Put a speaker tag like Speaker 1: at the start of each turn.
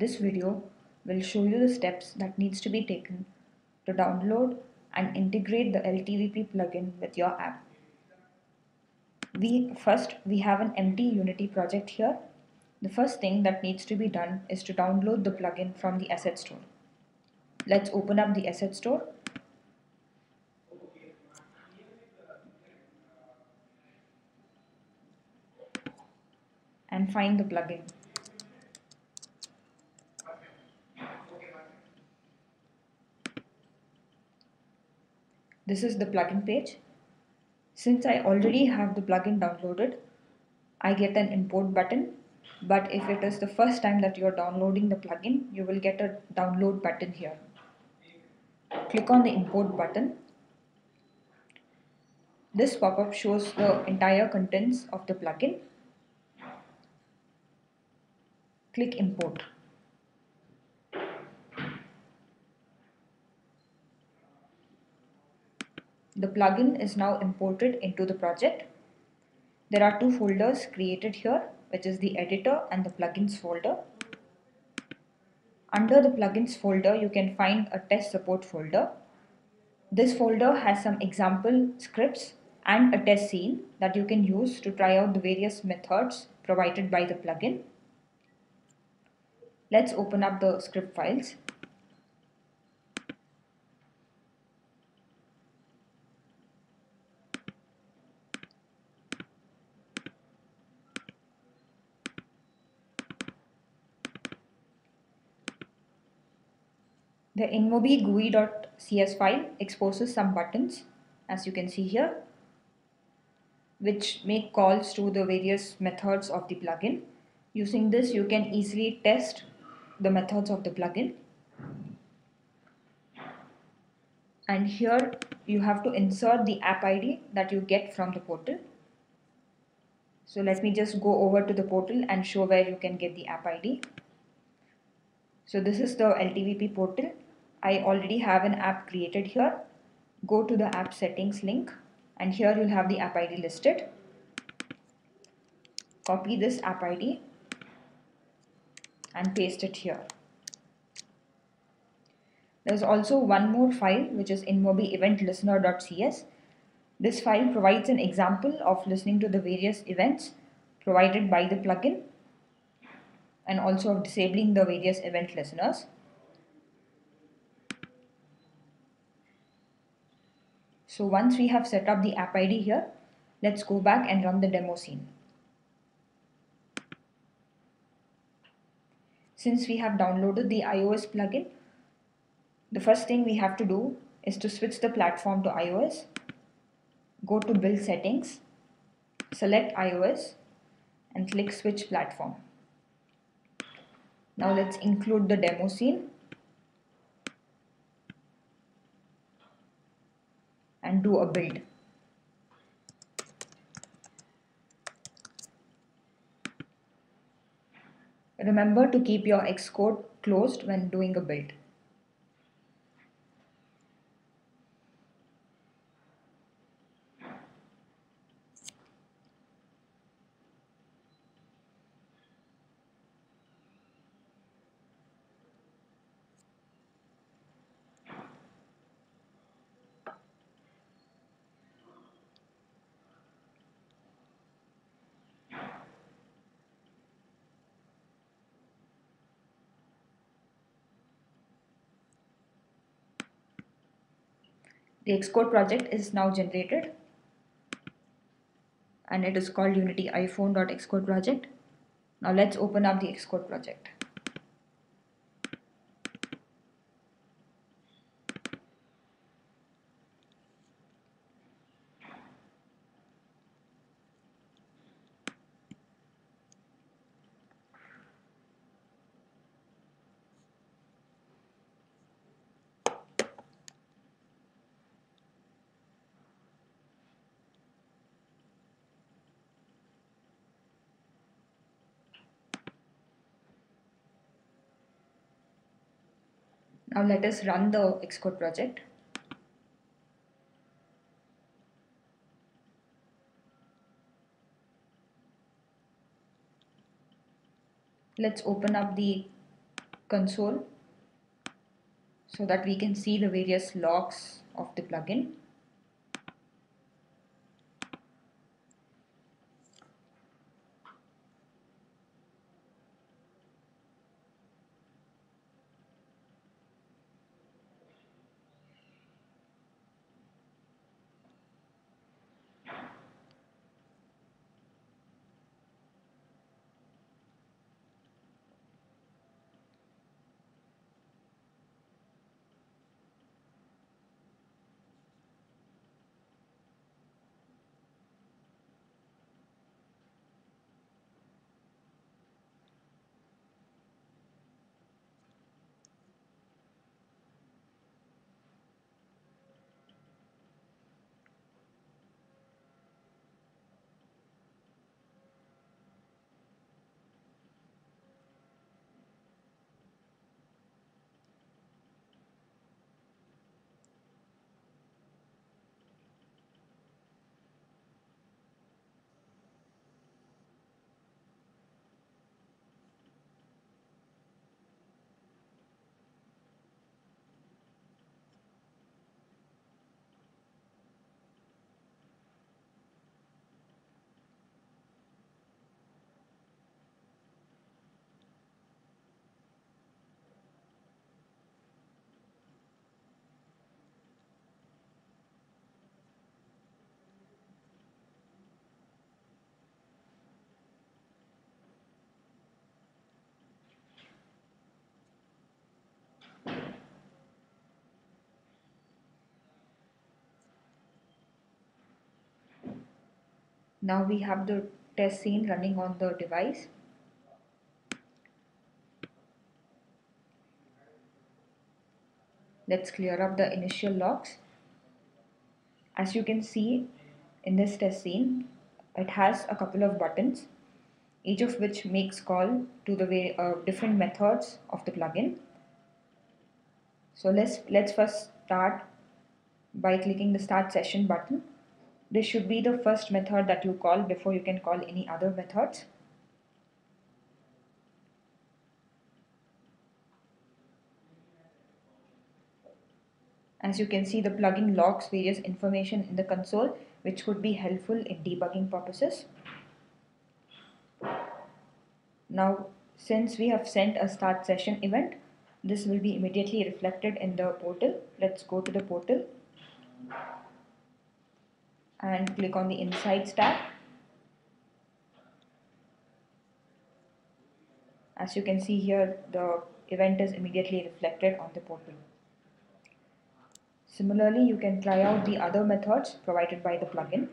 Speaker 1: This video will show you the steps that needs to be taken to download and integrate the LTVP plugin with your app. We have an empty Unity project here. The first thing that needs to be done is to download the plugin from the asset store. Let's open up the asset store. And find the plugin. This is the plugin page. Since I already have the plugin downloaded, I get an import button, but if it is the first time that you are downloading the plugin, you will get a download button here. Click on the import button. This pop-up shows the entire contents of the plugin. Click import. The plugin is now imported into the project. There are two folders created here, which is the editor and the plugins folder. Under the plugins folder, you can find a test support folder. This folder has some example scripts and a test scene that you can use to try out the various methods provided by the plugin. Let's open up the script files. The InMobi GUI.cs file exposes some buttons, as you can see here, which make calls to the various methods of the plugin. Using this, you can easily test the methods of the plugin. And here you have to insert the app ID that you get from the portal. So let me just go over to the portal and show where you can get the app ID. So this is the LTVP portal. I already have an app created here. Go to the app settings link and here you'll have the app ID listed. Copy this app ID and paste it here. There's also one more file, which is InMobi event listener.cs. This file provides an example of listening to the various events provided by the plugin and also of disabling the various event listeners. So once we have set up the app ID here, let's go back and run the demo scene. Since we have downloaded the iOS plugin, the first thing we have to do is to switch the platform to iOS. Go to Build Settings, select iOS and click Switch Platform. Now let's include the demo scene and do a build. Remember to keep your Xcode closed when doing a build. The Xcode project is now generated and it is called Unity iPhone.xcode project. Now let's open up the Xcode project. Now let us run the Xcode project. Let's open up the console so that we can see the various logs of the plugin. Now we have the test scene running on the device. Let's clear up the initial logs. As you can see in this test scene, it has a couple of buttons, each of which makes call to the different methods of the plugin. So let's first start by clicking the start session button. This should be the first method that you call before you can call any other methods. As you can see, the plugin logs various information in the console which could be helpful in debugging purposes. Now, since we have sent a start session event, this will be immediately reflected in the portal. Let's go to the portal and click on the Insights tab. As you can see here, the event is immediately reflected on the portal. Similarly, you can try out the other methods provided by the plugin.